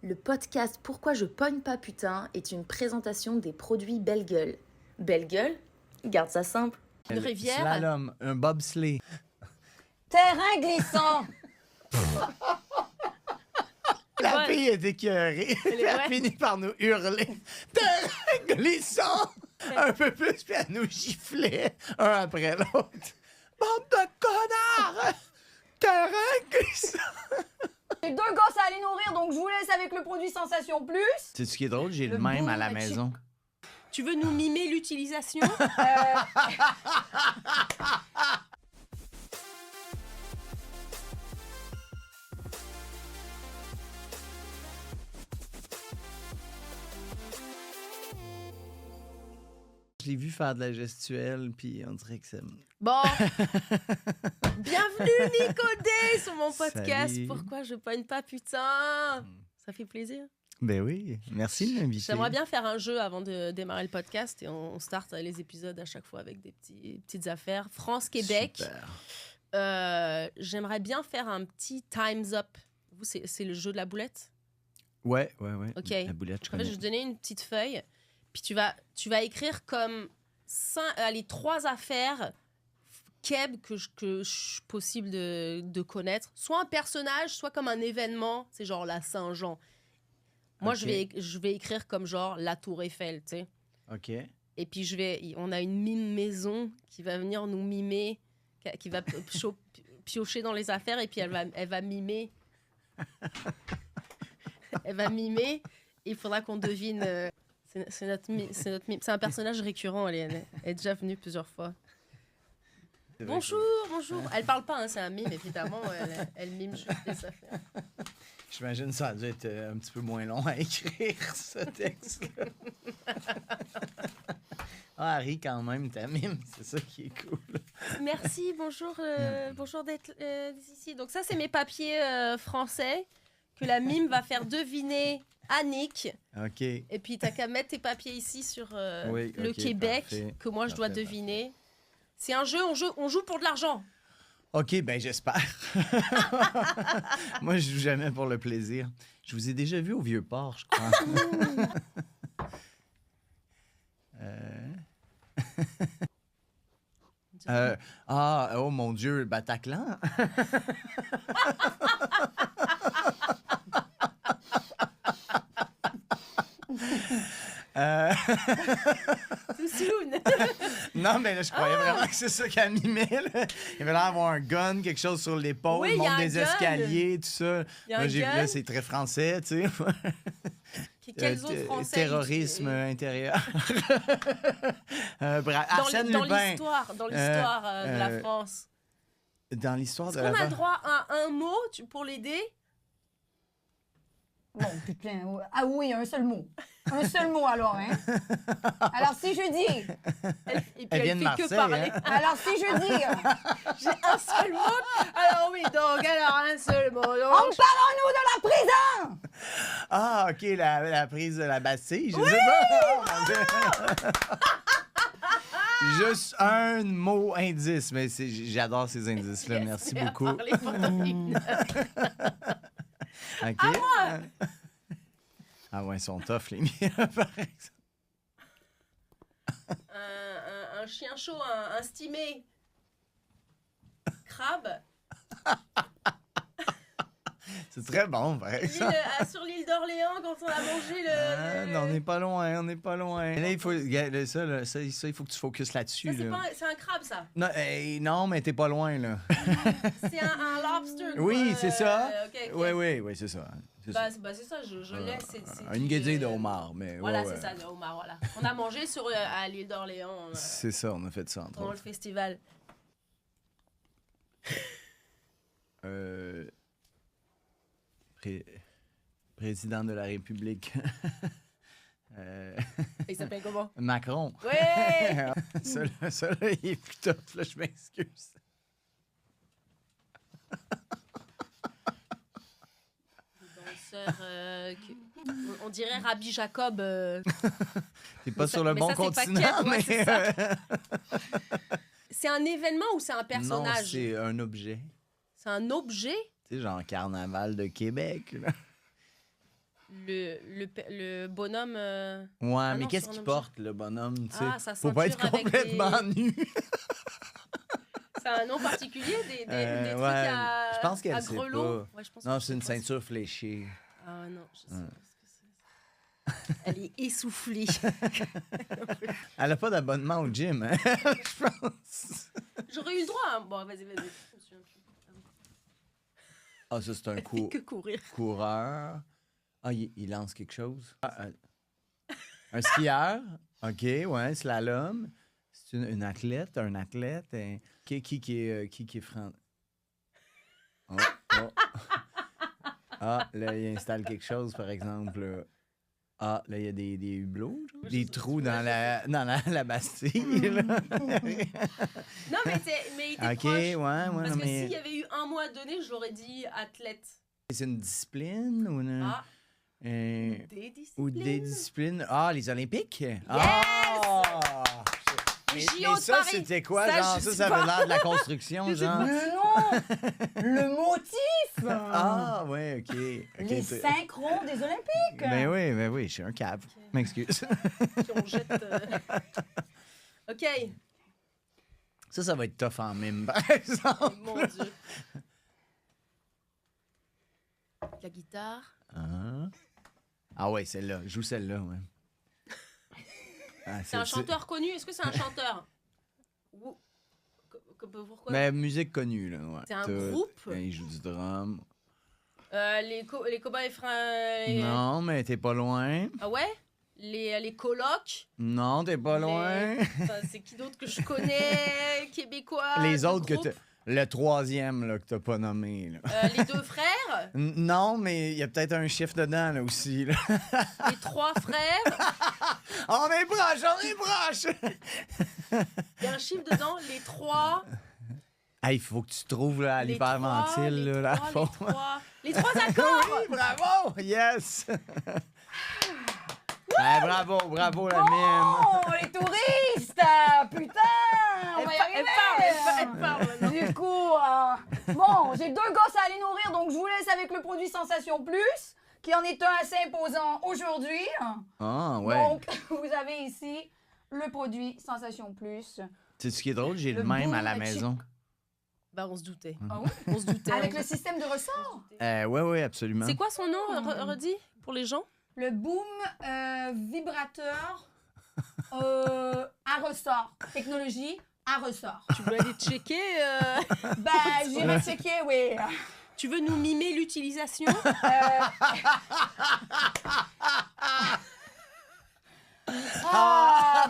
Le podcast Pourquoi je pogne pas putain est une présentation des produits Belle Gueule. Belle Gueule, garde ça simple. Une rivière. Slalom, un bobsleigh. Terrain glissant. La fille est écœurée. Elle a ouais. fini par nous hurler. Terrain glissant! Un peu plus, puis elle nous giflait un après l'autre. Bande de connards! Terrain glissant! J'ai 2 gosses à aller nourrir, donc je vous laisse avec le produit Sensation Plus. C'est ce qui est drôle, j'ai le Le même boom à la de maison. Tu veux nous mimer l'utilisation? Je l'ai vu faire de la gestuelle, puis on dirait que c'est... Bon. Bienvenue, Nico D, sur mon podcast. Salut. Pourquoi je pogne pas putain? Ça fait plaisir. Ben oui, merci de m'inviter. J'aimerais bien faire un jeu avant de démarrer le podcast et on start les épisodes à chaque fois avec des petites affaires. France-Québec. Super. J'aimerais bien faire un petit Time's Up. Vous, c'est le jeu de la boulette? Ouais. Ok. La boulette, je En fait, connais. je vais te donner une petite feuille, puis tu vas écrire comme 3 affaires Keb que je suis possible de connaître. Soit un personnage, soit comme un événement. C'est genre la Saint-Jean. Moi, Ok. je vais écrire comme genre la Tour Eiffel, tu sais. OK. Et puis, on a une mime maison qui va venir nous mimer, qui va piocher dans les affaires, et puis elle va mimer. Elle va mimer. Il faudra qu'on devine. C'est notre mime. C'est un personnage récurrent. Elle est déjà venue plusieurs fois. Bonjour. Elle parle pas, hein, c'est un mime, évidemment. Elle mime juste les affaires. J'imagine que ça a dû être un petit peu moins long à écrire, ce texte-là. Ah, Harry, quand même, ta mime, c'est ça qui est cool. Merci, bonjour d'être ici. Donc ça, c'est mes papiers français que la mime va faire deviner à Nick. OK. Et puis, t'as qu'à mettre tes papiers ici sur Oui, le ok, Québec, parfait. que moi, je dois Parfait, deviner. C'est un jeu, on joue pour de l'argent. OK, ben j'espère. Moi, je joue jamais pour le plaisir. Je vous ai déjà vu au Vieux-Port, je crois. Oh mon Dieu, le Bataclan. Tout soon. Non, mais là, je croyais vraiment que c'est ça qu'elle mimait. Là. Il avait l'air d'avoir un gun, quelque chose sur l'épaule, Oui, il y a monte un des gun. escaliers, tout ça. Il y a Moi, un j'ai vu gun. là, c'est très français, tu sais. Quels autres Français Terrorisme intérieur. Arsène dans Lupin. l'histoire de la France. Dans l'histoire de Est-ce qu'on la a le droit à un mot pour l'aider? Bon, putain. Ah oui, un seul mot. Un seul mot alors, hein. Alors si je dis... Et puis Elle vient de fait Marseille, que parler. hein? Alors si je dis... J'ai un seul mot. Alors oui, donc, alors un seul mot. Donc, Emparons-nous de la prison! Ah, OK, la prise de la Bastille, je sais pas. Oh, mon Dieu. Juste un mot indice, mais j'adore ces indices-là. Merci à beaucoup. parler pendant une heure. OK. À moi! Ah ouais, ils sont tough, les miens, par exemple. Un chien chaud, un stimé. Crabe. C'est très bon, par exemple. Sur l'île d'Orléans, quand on a mangé le... Ah, non, on n'est pas loin, on n'est pas loin. Là, il faut, regarde, ça, il faut que tu focuses là-dessus. Ça, là. c'est un crabe, ça. Non, non, mais t'es pas loin, là. C'est un lobster. quoi. Oui, c'est ça. Ok. Oui, c'est ça. C'est ça. C'est ça, je laisse. Une guédille de homard, mais Voilà, ouais, c'est ça, le homard, voilà. On a mangé à l'île d'Orléans C'est ça, on a fait ça, entre pendant le autres. festival. Président de la République. Il s'appelle comment? Macron. Ouais! ça, là, il est plus tough, là, je m'excuse. Danseur, on dirait Rabbi Jacob. T'es pas sur le bon ça, c'est pas continent, Keb, ouais, mais... c'est ça. C'est un événement ou c'est un Non, personnage? c'est un objet. C'est un objet? Tu sais, genre Carnaval de Québec, là. le bonhomme. Ouais, mais non, qu'est-ce sur un qu'il objet. porte, le bonhomme, tu sais? Ah, sa Faut pas être ceinture avec complètement nu. C'est un nom particulier, des trucs ouais, à. je pense qu'elle à sait grelots. pas. Ouais, je pense Non, que c'est une je sais pas. ceinture fléchée. Ah non, je sais pas ce que c'est. Elle est essoufflée. Elle a pas d'abonnement au gym, hein? Je pense. J'aurais eu le droit. Hein. Bon, vas-y. Je me souviens plus. Ah, ça, c'est un Elle fait que courir. coureur. Ah, il lance quelque chose. Un skieur. OK, ouais, slalom. C'est une athlète, un athlète. Qui est franc... Oh. Ah, là, il installe quelque chose, par exemple. Là. Ah, là, il y a des hublots, genre. Moi, Des je- trous dans la Bastille, là. Non, mais il était OK, proche. ouais, Parce non, que mais... s'il y avait eu un mois donné, je l'aurais dit athlète. C'est une discipline ou une... Ah, Ou des disciplines. des disciplines. Ah, les Olympiques? Ah! Les Mais JO de ça, Paris. c'était quoi? Ça, Genre, je ça, sais ça avait pas. l'air de la construction, genre. Mais non! Le motif! Ah, ouais, OK. Les 5 ronds des Olympiques! Ben oui, je suis un cave. M'excuse. Puis on jette. OK. Ça va être tough en mime, par exemple. Mon Dieu. La guitare. Ah ouais, celle-là. Joue celle-là, ouais. Ah, C'est un chanteur connu. Est-ce que c'est un chanteur? Ou... Pourquoi? Mais musique connue, là, ouais. C'est un Tout. groupe? Il joue du drum. Les cobayes Non, mais t'es pas loin. Ah ouais? Les colocs? Non, t'es pas loin. Enfin, c'est qui d'autre que je connais? Québécois? Les de autres que groupe? t'as... Le troisième, là, que t'as pas nommé, là. Les deux frères? Non, mais il y a peut-être un chiffre dedans, là, aussi, là. Les trois frères? On est proche! Il y a un chiffre dedans? Les trois? Hey, il faut que tu trouves, là, Les l'hyperventile, là, la trois, forme. les trois accords! Oui, bravo! Yes! Ben, bravo, la mime! Oh, les touristes! Putain! On va y arriver! Elle parle maintenant. Du coup, bon, j'ai 2 gosses à aller nourrir, donc je vous laisse avec le produit Sensation Plus, qui en est un assez imposant aujourd'hui. Ah, ouais. Donc, vous avez ici le produit Sensation Plus. Tu sais ce qui est drôle? J'ai le Le même boom à la chic. maison. Bah, on se doutait. Ah oui? On se doutait. Avec le système de ressort. Ouais, absolument. C'est quoi son nom, redis, pour les gens? Le boom vibrateur à ressort. Technologie à ressort. Tu veux aller checker? Ben, j'irai checker, oui. Tu veux nous mimer l'utilisation?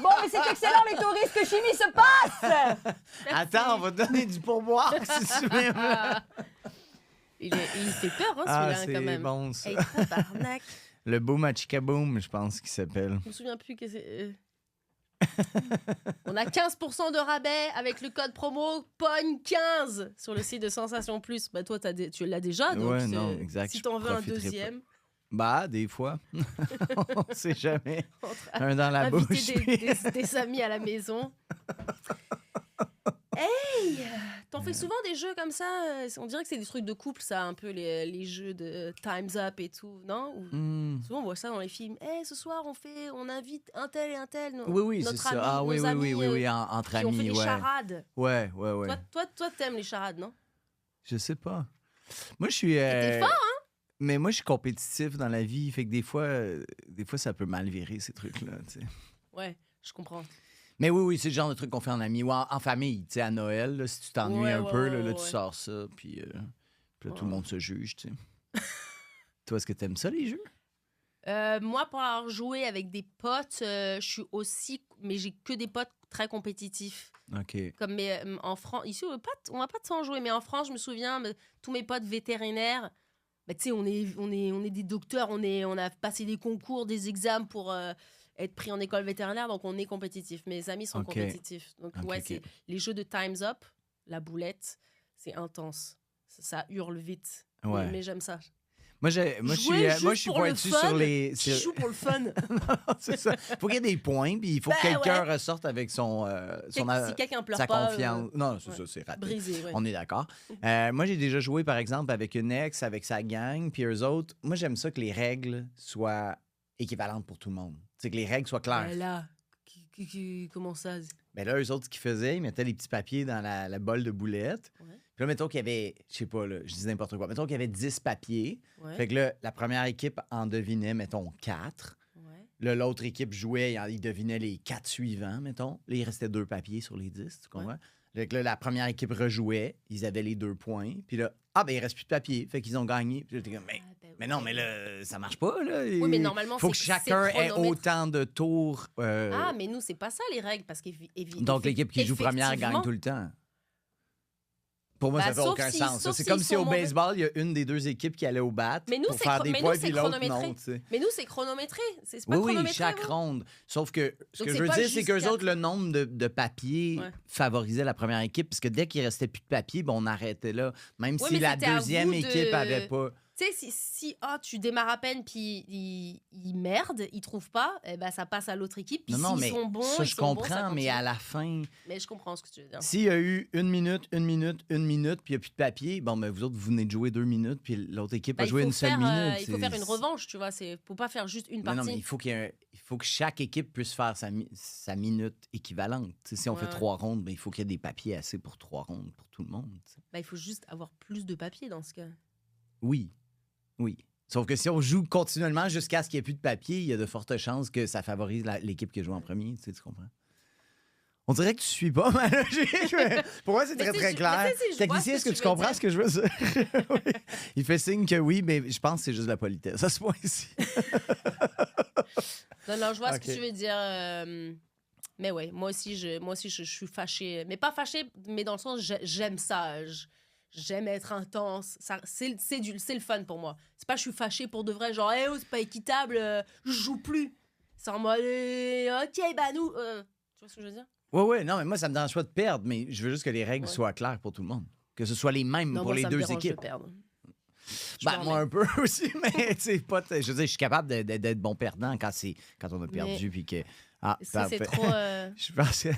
Bon, mais c'est excellent, les touristes, que chimie se passe! Attends, on va te donner du pourboire si tu veux. Il fait peur, hein, Ah, celui-là, quand c'est même. bon, ça. Hey, tabarnak. Le Boom à Chicaboom, je pense qu'il s'appelle. Je me souviens plus que c'est. On a 15% de rabais avec le code promo POGNE15 sur le site de Sensation Plus. Bah toi, tu l'as déjà, donc Ouais, non, exact, si je t'en veux un profiterai deuxième, Bah, des fois. On sait jamais. entre Un dans la bouche. inviter des amis à la maison. Hey! T'en fais souvent des jeux comme ça? On dirait que c'est des trucs de couple, ça, un peu les jeux de Time's Up et tout, non? Ou... Hmm. Souvent, on voit ça dans les films. Hey, ce soir, on invite un tel et un tel. Oui, c'est notre ça. ami, Ah oui, nos oui, amis, oui, entre Puis on fait amis, des ouais. charades. Ouais. Toi, t'aimes les charades, non? Je sais pas. Moi, je suis. t'es fort, hein? Mais moi, je suis compétitif dans la vie, fait que des fois, ça peut mal virer, ces trucs-là, tu sais. Ouais, je comprends. Mais oui, c'est le genre de truc qu'on fait en amis ou en famille, tu sais, à Noël, là, si tu t'ennuies Ouais, un ouais, peu, ouais, là, ouais. tu sors ça, puis là, tout le Ouais. monde se juge, tu sais. Toi, est-ce que t'aimes ça, les jeux? Moi, pour avoir joué avec des potes, je suis aussi... Mais j'ai que des potes très compétitifs. OK. Comme en France... Ici, on va pas tant jouer, mais en France, je me souviens, tous mes potes vétérinaires, bah, tu sais, on est des docteurs, on a passé des concours, des examens pour être pris en école vétérinaire, donc on est compétitif. Mes amis sont Ok. compétitifs. Donc, Ok, ouais, ok. c'est les jeux de Time's Up, la boulette, c'est intense. Ça hurle vite. Ouais. Mais j'aime ça. Moi, je Jouer suis juste pour le pointu fun, sur les. Qui joue pour le fun. C'est ça. Faut qu'il y ait des points, puis il faut que Ben quelqu'un ouais. ressorte avec son, Si quelqu'un pleure sa pas, confiance. Non, c'est ouais. ça, c'est raté. Brisé, ouais. On est d'accord. Moi, j'ai déjà joué, par exemple, avec une ex, avec sa gang, puis eux autres. Moi, j'aime ça que les règles soient équivalentes pour tout le monde. C'est que les règles soient claires. Ben là, comment ça? Mais là, eux autres, ce qu'ils faisaient, ils mettaient les petits papiers dans la bolle de boulettes. Ouais. Puis là, mettons qu'il y avait, je sais pas, là, je dis n'importe quoi. Mettons qu'il y avait 10 papiers. Ouais. Fait que là, la première équipe en devinait, mettons, 4. Ouais. Là, l'autre équipe jouait, il devinait les 4 suivants, mettons. Là, il restait 2 papiers sur les 10, tu comprends? Fait que là, la première équipe rejouait, ils avaient les 2 points. Puis là, il reste plus de papier. Fait qu'ils ont gagné. Puis là, t'es comme, mais non, mais là, ça marche pas, là. Oui, mais normalement, faut que c'est chacun ait chronométré. autant de tours. Ah, mais nous, c'est pas ça les règles, parce qu'évidemment. Donc, l'équipe qui joue première gagne tout le temps. Pour moi, Bah, ça fait sauf aucun si- sens. sauf C'est s'ils comme si sont au mauvais. baseball, il y a une des 2 équipes qui allait au bat Mais nous, pour c'est faire des points, c'est puis l'autre chronométré. non. Tu sais. Mais nous, c'est chronométré. C'est pas Oui, oui, chronométré. chaque vous? ronde. Sauf que ce Donc, que je c'est veux pas dire, c'est juste qu'eux quatre. autres, le nombre de papiers Ouais. favorisait la première équipe, parce que dès qu'il restait plus de papier, on arrêtait là. Même Ouais, si mais la c'était à deuxième vous de- équipe avait pas. Tu sais, si tu démarres à peine, puis ils merdent, ils trouvent pas, eh ben, ça passe à l'autre équipe. Puis Non, s'ils mais sont bons, ça, ils je sont bons, comprends, ça mais continue. à la fin, Mais je comprends ce que tu veux dire. s'il y a eu 1 minute, 1 minute, 1 minute, puis il n'y a plus de papier, bon, mais vous autres, vous venez de jouer 2 minutes, puis l'autre équipe Bah, a joué une seule minute. il faut faire une revanche, tu vois. Faut pas faire juste une Mais partie. non, mais il faut il faut que chaque équipe puisse faire sa minute équivalente. Tu sais, si on fait Ouais. 3 rondes, ben, il faut qu'il y ait des papiers assez pour 3 rondes pour tout le monde. Tu sais. Bah, il faut juste avoir plus de papier dans ce cas. Oui, oui. Sauf que si on joue continuellement jusqu'à ce qu'il n'y ait plus de papier, il y a de fortes chances que ça favorise l'équipe qui joue en premier. Tu comprends? On dirait que tu suis pas mal. Pour moi, c'est Mais très, si, très je- clair. mais si, je vois Technicien, ce est-ce que que tu tu veux comprends dire. ce que je veux dire? Oui. Il fait signe que oui, mais je pense que c'est juste la politesse à ce point-ci. Non, je vois ce Ok. que tu veux dire. Mais ouais, moi aussi, je suis fâchée. Mais pas fâchée, mais dans le sens, j'aime ça. J'aime être intense. C'est le fun pour moi. C'est pas je suis fâchée pour de vrai, genre, oh, c'est pas équitable, je joue plus. C'est en mode, ok, bah nous. Tu vois ce que je veux dire? Oui, non, mais moi, ça me dérange pas de perdre, mais je veux juste que les règles Ouais. soient claires pour tout le monde. Que ce soit les mêmes Non, pour moi, les ça me 2 dérange de équipes. perdre. Je Ben, m'en moi, mets. un peu aussi, mais tu sais, pas. Je veux dire, je suis capable d'être bon perdant quand on a perdu, puis que. Ah, C'est parfait. trop. Je pense que.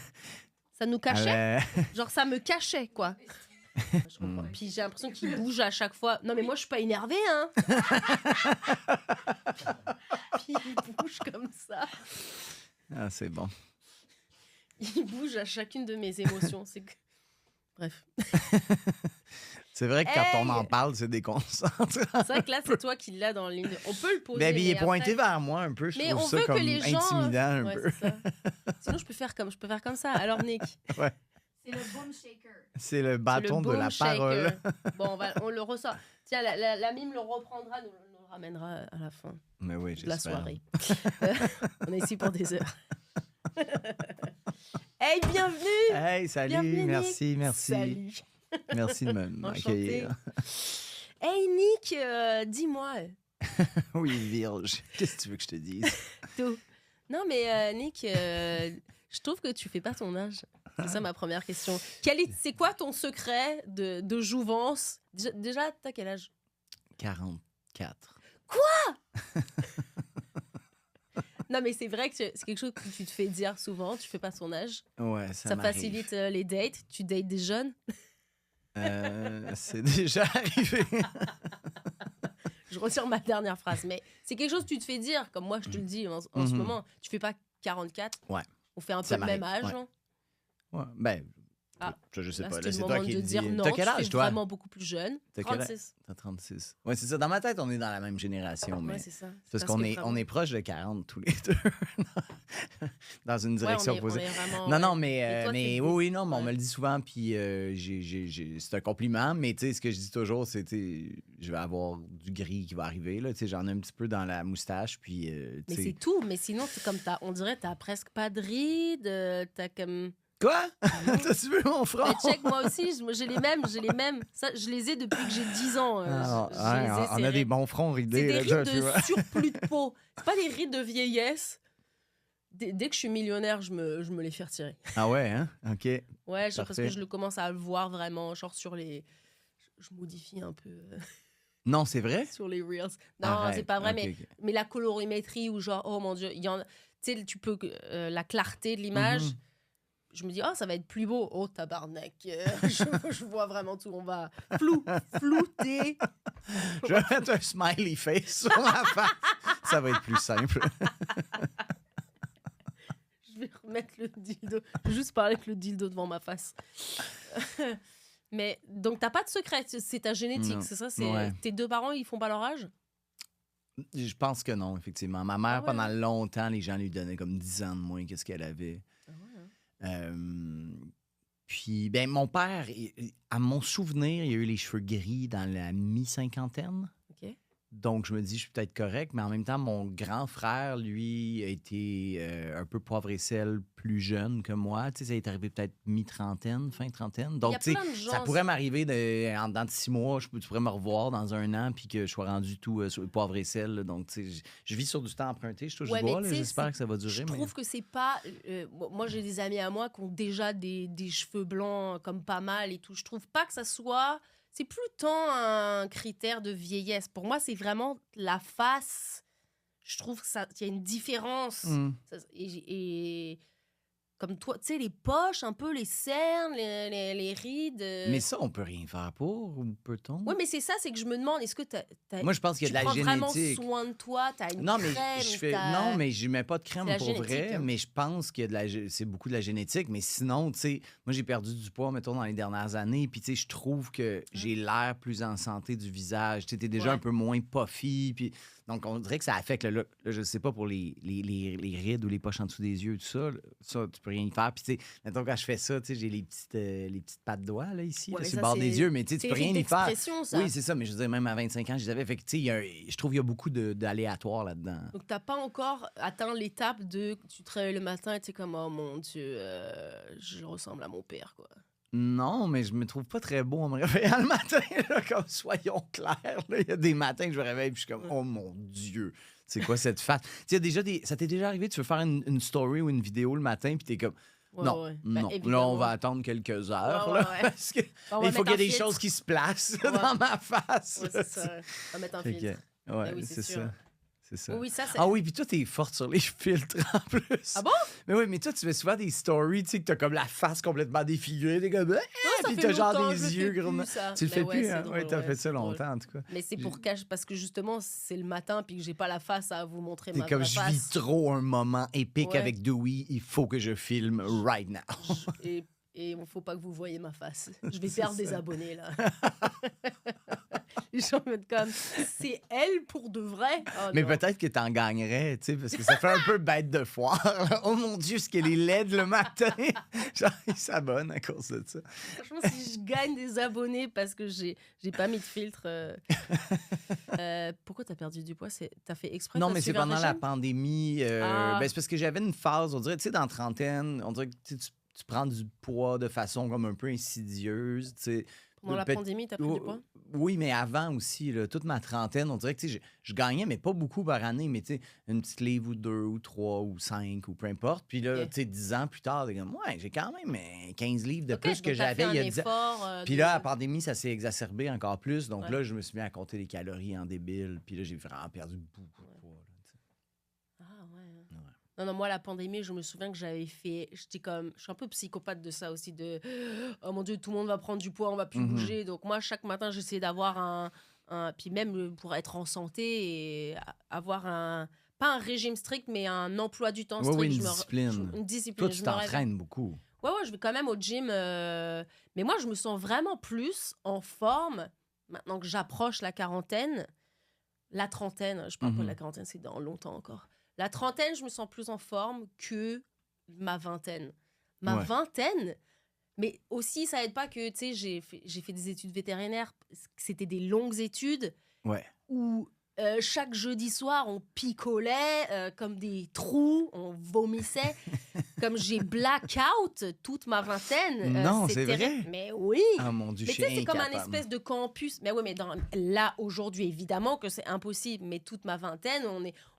Ça nous cachait. Euh, Genre, ça me cachait, quoi. Je comprends. Puis j'ai l'impression qu'il bouge à chaque fois. Non, mais moi, je suis pas énervée, hein. Puis il bouge comme ça. Ah, c'est bon. Il bouge à chacune de mes émotions. C'est que... Bref. C'est vrai que quand Hey! on en parle, c'est déconcentrant. C'est vrai que là, c'est toi qui l'as dans la ligne. On peut le poser. Mais il est après- pointé vers moi un peu. Je Mais trouve on ça veut comme que les gens. intimidant un Ouais, peu. c'est ça. Sinon, je peux faire comme ça. Alors, Nick. C'est le boom shaker. C'est le c'est bâton le de boom la shaker. parole. Bon, on le ressort. Tiens, la mime le reprendra, nous le ramènera à la fin Mais oui, de la j'espère. soirée. On est ici pour des heures. Hey, bienvenue! Hey, salut, Bienvenue, merci, Nick. merci. Salut. Merci de m'accueillir. Hey, Nick, dis-moi. Oui, Vierge. Qu'est-ce que tu veux que je te dise? Tout. Non, mais Nick, je trouve que tu fais pas ton âge. C'est ça ma première question. C'est quoi ton secret de jouvence? Déjà, t'as quel âge? 44. Non, mais c'est vrai que c'est quelque chose que tu te fais dire souvent. Tu fais pas ton âge. Ouais, Ça m'arrive. facilite les dates. Tu dates des jeunes. C'est déjà arrivé. Je retire ma dernière phrase. Mais c'est quelque chose que tu te fais dire. Comme moi, je te le dis en ce Mhm. moment. Tu fais pas 44. Ouais. On fait un peu Ça le même m'arrive, âge. ouais. hein. Ouais, ben, Ah. je sais Là, pas. c'était Là, le c'est moment toi qui de le dire dis. non. T'as quel tu âge, fais toi? vraiment beaucoup plus jeune. T'as quel âge? 36. T'as 36. Ouais, c'est ça. Dans ma tête, on est dans la même génération, mais Ouais, c'est ça. c'est parce qu'on que est, vraiment- on est proche de 40 tous les deux. Dans une Ouais, direction on opposée. est vraiment, Non, non, ouais. Et mais, toi, mais t'es- oui, non, mais on ouais. me le dit souvent, puis c'est un compliment, mais tu sais, ce que je dis toujours, c'est je vais avoir du gris qui va arriver, là, tu sais, j'en ai un petit peu dans la moustache, puis Mais tu sais... c'est tout. Mais sinon, c'est comme on dirait que t'as presque pas de rides. T'as comme. Quoi? T'as-tu vu mon front? Mais check, moi aussi, j'ai les mêmes. Ça, je les ai depuis que j'ai 10 ans. Ah, je ouais, les ai, on ces a des rides. bons fronts C'est ridés. des là, rides tu vois. de surplus de peau. C'est pas des rides de vieillesse. Dès que je suis millionnaire, je me les fais retirer. Ah ouais, hein? OK. Ouais, parce Parfait. que je le commence à le voir vraiment, genre sur les. Je modifie un peu. Non, c'est vrai? sur les Reels. Non, Arrête. c'est pas vrai, Ok, ok. mais la colorimétrie ou genre, oh mon Dieu, tu sais, tu peux, la clarté de l'image, Mhm. je me dis, oh, ça va être plus beau. Oh, tabarnak. Je vois vraiment tout. On va flouter. Je vais mettre un smiley face sur ma face. Ça va être plus simple. Je vais remettre le dildo. Je vais juste parler avec le dildo devant ma face. Mais donc, t'as pas de secret. C'est ta génétique, Non. c'est ça? Ouais. Tes deux parents, ils font pas leur âge? Je pense que non, effectivement. Ma mère, Ah ouais, pendant longtemps, les gens lui donnaient comme 10 ans de moins que ce qu'elle avait. Ah ouais, hein. Puis, ben, mon père, à mon souvenir, il a eu les cheveux gris dans la mi-cinquantaine. OK. Donc, je me dis, je suis peut-être correct, mais en même temps, mon grand frère, lui, a été un peu poivre et sel plus jeune que moi. Tu sais, ça est arrivé peut-être mi-trentaine, fin trentaine. Il y Donc, a tu sais, plein de gens. ça pourrait m'arriver en dedans de 6 mois. Tu pourrais me revoir dans un an puis que je sois rendu tout sur le poivre et sel. Là. Donc, tu sais, je vis sur du temps emprunté. Je touche Ouais, du bois. mais Là, tu sais, j'espère que ça va durer. Je mais... trouve que c'est pas. Moi, j'ai des amis à moi qui ont déjà des cheveux blancs comme pas mal et tout. Je trouve pas que ça soit. C'est plus tant un critère de vieillesse. Pour moi, c'est vraiment la face. Je trouve qu'il y a une différence. Mm. Et comme toi, tu sais, les poches, un peu les cernes, les rides. Mais ça, on peut rien faire pour, ou peut-on? Oui, mais c'est ça, c'est que je me demande, est-ce que Moi, je pense qu'il y a de tu la prends vraiment génétique. soin de toi, t'as une Non, mais crème, non, mais je mets pas de crème C'est la pour génétique, vrai, hein. mais je pense que c'est beaucoup de la génétique. Mais sinon, tu sais, moi, j'ai perdu du poids, mettons, dans les dernières années. Puis, tu sais, je trouve que j'ai l'air plus en santé du visage. Tu sais, t'es déjà Ouais. un peu moins puffy. Puis, donc, on dirait que ça affecte le look. Là, je sais pas pour les rides ou les poches en dessous des yeux, tout ça. Ça, tu peux rien y faire. Puis, tu sais, mettons, quand je fais ça, tu sais, j'ai les petites pattes de doigts, là, ici, Ouais, là, mais sur le ça, bord des c'est- yeux. Mais, tu sais, tu C'est peux rien y rides faire. d'expression, ça. Oui, c'est ça. Mais je veux dire, même à 25 ans, je les avais. Fait que, tu sais, je trouve qu'il y a beaucoup d'aléatoires là-dedans. Donc, t'as pas encore atteint l'étape de tu te réveilles le matin et tu es comme, oh mon Dieu, je ressemble à mon père, quoi. Non, mais je me trouve pas très beau en me réveillant le matin, là, comme soyons clairs. là. Il y a des matins que je me réveille et je suis comme, oh mon Dieu, c'est quoi cette face? Tu sais, ça t'est déjà arrivé, tu veux faire une story ou une vidéo le matin puis t'es comme, Ouais, non, ouais. non, là, évidemment. on va attendre quelques heures. Ouais, ouais, là, ouais. parce que On va il faut qu'il y ait mettre un des filtre. choses qui se placent Ouais. dans ma face. Ouais, là, c'est ça. On va mettre un Fait que, filtre. ouais, oui, c'est c'est ça. sûr. C'est ça. Oui, oui, ça, c'est. Ah oui, puis toi, t'es forte sur les filtres en plus. Ah bon? Mais oui, mais toi, tu fais souvent des stories, tu sais, que t'as comme la face complètement défigurée, t'es comme, Ça puis fait t'as genre longtemps, des je le yeux fais gros. plus, ça. Tu le Mais fais ouais, plus, c'est hein? drôle, Oui, t'as ouais, fait ça c'est drôle. longtemps, en tout cas. Mais c'est pour cacher, parce que justement, c'est le matin puis que j'ai pas la face à vous montrer T'es ma comme, vraie je vis face. trop un moment épique Ouais. avec Dewey, il faut que je filme right now. Et il faut pas que vous voyez ma face. Je vais C'est perdre des ça. abonnés, là. Les gens vont être comme, c'est elle pour de vrai? Oh, Mais non. peut-être que t'en gagnerais, tu sais, parce que ça fait un peu bête de foire. là. Oh mon Dieu, ce qu'elle est laide le matin. Genre, il s'abonne à cause de ça. Franchement, si je gagne des abonnés parce que j'ai pas mis de filtre. Pourquoi t'as perdu du poids? T'as fait exprès? Non, t'as mais c'est suivi un pendant la régime? pandémie. Ah. Ben, c'est parce que j'avais une phase, on dirait, tu sais, dans la trentaine, on dirait que tu prends du poids de façon comme un peu insidieuse, tu sais. Pendant la Peut- pandémie, t'as pris du poids? Oui, mais avant aussi, là, toute ma trentaine, on dirait que tu sais, je gagnais, mais pas beaucoup par année, mais tu sais, une petite livre ou 2 ou 3 ou 5 ou peu importe. Puis là, Ok. tu sais, 10 ans plus tard, t'es comme, ouais, j'ai quand même 15 livres de Ok, plus que donc t'as j'avais fait il y a un 10 ans. effort, Puis de- là, la pandémie, ça s'est exacerbé encore plus. Donc Ouais. là, je me suis mis à compter les calories en débile. Puis là, j'ai vraiment perdu beaucoup de poids. Là, tu sais. Ah ouais. Ouais. Non, non, moi, la pandémie, je me souviens que j'avais fait. J'étais comme. Je suis un peu psychopathe de ça aussi. De. Oh mon Dieu, tout le monde va prendre du poids, on va plus Mhm. bouger. Donc, moi, chaque matin, j'essayais d'avoir un. Puis même pour être en santé et avoir un. Pas un régime strict, mais un emploi du temps Oui, strict. oui, une Je me- discipline. Une discipline. Toi, tu Je me réveille- t'entraînes beaucoup. Ouais, ouais, je vais quand même au gym. Mais moi, je me sens vraiment plus en forme maintenant que j'approche la quarantaine. La trentaine, je parle pas de la Mhm. quarantaine, c'est dans longtemps encore. La trentaine, je me sens plus en forme que ma vingtaine. Ma Ouais. vingtaine, mais aussi, ça aide pas que, tu sais, j'ai fait des études vétérinaires. C'était des longues études Ouais. où chaque jeudi soir, on picolait comme des trous, on vomissait. Comme j'ai blackout toute ma vingtaine. Non, c'est terrible. vrai? Mais oui! Ah mon Dieu, Mais je tu suis sais, c'est comme un incapable. espèce de campus. Mais oui, mais là, aujourd'hui, évidemment que c'est impossible. Mais toute ma vingtaine,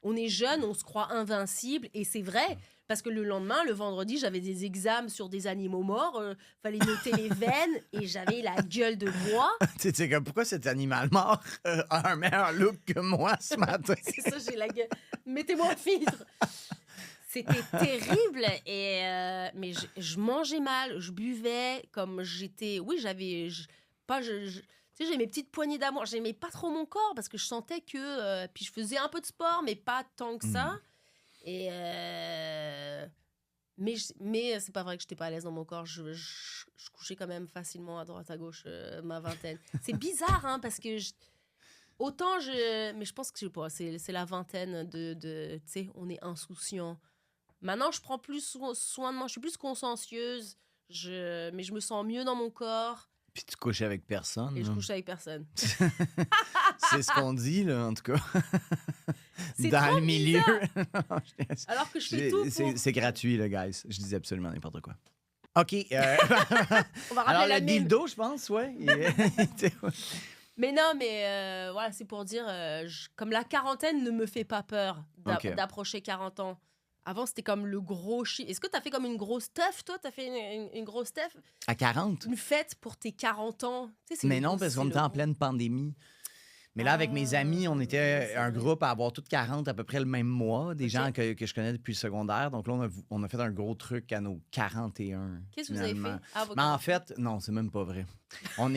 on est jeune, on se croit invincible. Et c'est vrai. Parce que le lendemain, le vendredi, j'avais des examens sur des animaux morts. Fallait noter les veines et j'avais la gueule de bois. Tu sais, comme pourquoi cet animal mort a un meilleur look que moi ce matin? C'est ça, j'ai la gueule. Mettez-moi un filtre. C'était terrible. Mais je mangeais mal, je buvais comme j'étais. Oui, j'avais. Tu sais, j'ai mes petites poignées d'amour. J'aimais pas trop mon corps parce que je sentais que. Puis je faisais un peu de sport, mais pas tant que ça. Et. Mais c'est pas vrai que j'étais pas à l'aise dans mon corps. Je couchais quand même facilement à droite, à gauche, ma vingtaine. C'est bizarre, hein, parce que. Mais je pense que je sais pas, c'est la vingtaine de tu sais, on est insouciant. Maintenant, je prends plus soin de moi, je suis plus consciencieuse, mais je me sens mieux dans mon corps Puis tu couches avec personne. et je là. couche avec personne. C'est ce qu'on dit, là, en tout cas. C'est Dans trop le milieu. Alors que je fais tout pour... C'est gratuit, là, guys. Je dis absolument n'importe quoi. OK. On va rappeler Alors, la le mime. dildo, je pense, ouais. Mais non, mais voilà, c'est pour dire, comme la quarantaine ne me fait pas peur Ok. d'approcher 40 ans. Avant, c'était comme le gros chi. Est-ce que t'as fait comme une grosse teuf, toi? T'as fait une grosse teuf? À 40? Une fête pour tes 40 ans? Tu sais, c'est Mais le non, gros- parce c'est qu'on le était en gros- pleine pandémie. Mais là, avec mes amis, on était c'est un vrai. groupe à avoir toutes 40 à peu près le même mois. Des Ok. gens que je connais depuis le secondaire. Donc là, on a fait un gros truc à nos 41. Qu'est-ce que vous avez finalement. fait? Ah, vos Mais en fait, non, c'est même pas vrai. On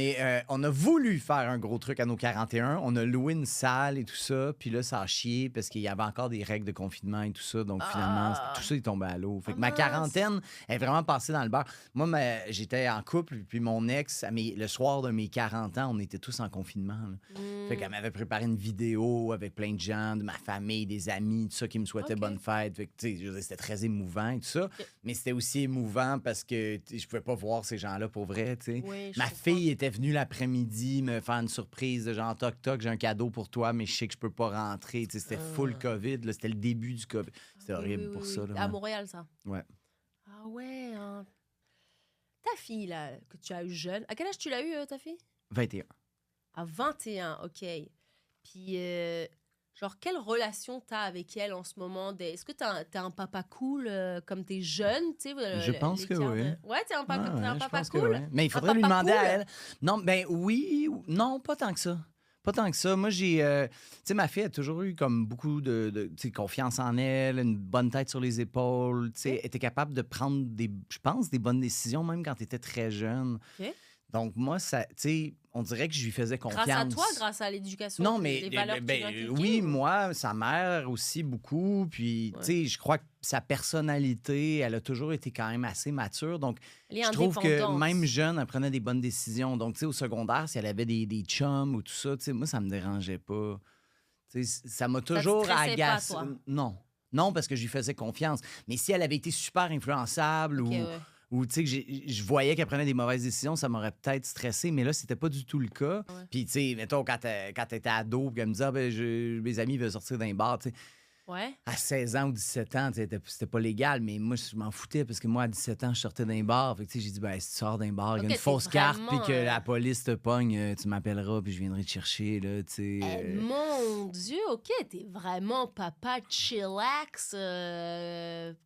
a voulu faire un gros truc à nos 41. On a loué une salle et tout ça. Puis là, ça a chié parce qu'il y avait encore des règles de confinement et tout ça. Donc finalement, tout ça est tombé à l'eau. Fait que ma mince. quarantaine est vraiment passée dans le beurre. Moi, j'étais en couple. Puis mon ex, le soir de mes 40 ans, on était tous en confinement. Là. Fait qu'elle m'avait préparé une vidéo avec plein de gens, de ma famille, des amis, tout ça, qui me souhaitaient Ok. bonne fête. Fait que, tu sais, je veux dire, c'était très émouvant et tout ça. Mais c'était aussi émouvant parce que tu sais, je pouvais pas voir ces gens-là pour vrai, tu sais. Oui, je Ma comprends. fille était venue l'après-midi me faire une surprise de genre toc-toc, j'ai un cadeau pour toi, mais je sais que je peux pas rentrer. Tu sais, c'était full COVID, là, c'était le début du COVID. C'était horrible pour ça. Là, À ouais. Montréal, ça. Ouais. Ah ouais. Hein. Ta fille, là, que tu as eu jeune, à quel âge tu l'as eu, ta fille? 21. À 21, OK. Puis, genre, quelle relation t'as avec elle en ce moment? Est-ce que t'as un papa cool comme t'es jeune? Tu sais, Je pense que oui. Ouais, t'as un, Ah, t'as un ouais, je papa pense que cool? oui. Mais il Un faudrait lui papa demander à cool? elle. Non, ben oui, non, pas tant que ça. Pas tant que ça. Moi, j'ai. Tu sais, ma fille a toujours eu comme beaucoup de tu sais, confiance en elle, une bonne tête sur les épaules. Tu sais, elle était capable de prendre je pense, des bonnes décisions, même quand elle était très jeune. OK. Donc, moi, ça, tu sais, on dirait que je lui faisais confiance. Grâce à toi, grâce à l'éducation, Non, mais les valeurs que tu lui as inculquées, oui, ou- moi, sa mère aussi beaucoup. Puis, Ouais. tu sais, je crois que sa personnalité, elle a toujours été quand même assez mature. Donc, Elle est je trouve que indépendante. même jeune, elle prenait des bonnes décisions. Donc, tu sais, au secondaire, si elle avait des chums ou tout ça, tu sais, moi, ça me dérangeait pas. Tu sais, ça m'a toujours stressait pas, agacé. toi? Non. Non, parce que je lui faisais confiance. Mais si elle avait été super influençable OK, ou ouais. ou tu sais que je voyais qu'elle prenait des mauvaises décisions, ça m'aurait peut-être stressé, mais là, c'était pas du tout le cas. Ouais. Puis, tu sais, mettons, quand t'étais ado, puis qu'elle me disait, ah, ben, mes amis veulent sortir d'un bar, tu sais, Ouais. à 16 ans ou 17 ans, tu sais, c'était pas légal, mais moi, je m'en foutais parce que moi, à 17 ans, je sortais d'un bar. Fait que, tu sais, j'ai dit, ben, si tu sors d'un bar, il y a Ok, une fausse t'es carte, vraiment, puis que la police te pogne, tu m'appelleras, puis je viendrai te chercher, là, tu sais. Mon Dieu, OK, t'es vraiment papa chillax.